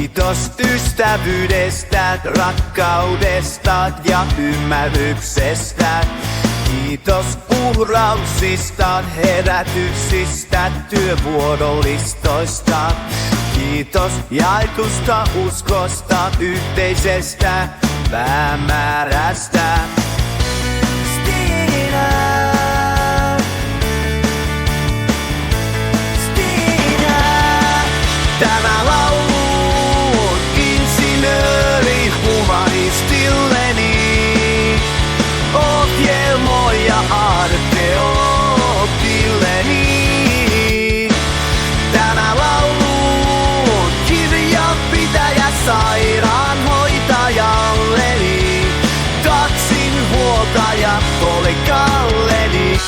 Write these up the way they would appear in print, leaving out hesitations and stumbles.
Kiitos ystävyydestä, rakkaudesta ja ymmärryksestä. Kiitos uhrauksista, herätyksistä, työvuorolistoista. Kiitos jaetusta uskosta, yhteisestä päämäärästä. Stina, Stina, tämä laulu on insinööri humanistilleni. Ohjelmoi ja arkeopilleni. Tämä laulu on kirjanpitäjä sairaanhoitajalleni. Taksinhuoltaja kollegalleni.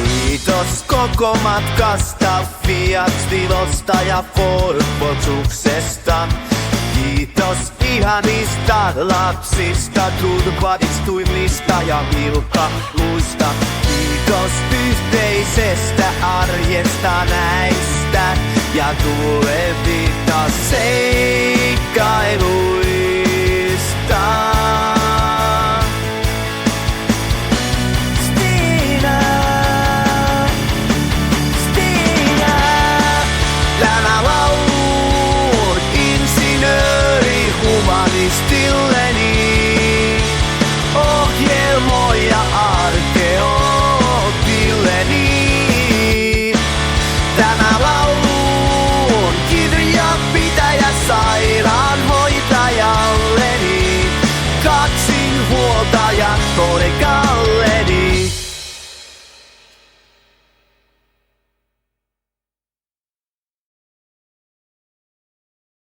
Kiitos koko matkasta, Fiat-stilosta ja Ford-Focuksesta. Kiitos ihanista lapsista, turvadistuimista ja vilkailuista. Kiitos yhteisestä arjesta näistä ja tulevista seikkailuista. Humanistilleni, ohjelmoi ja arkeopilleni. Tämä laulu on kirjanpitäjä sairaanhoitajalleni. Taksinhuoltaja kollegalleni.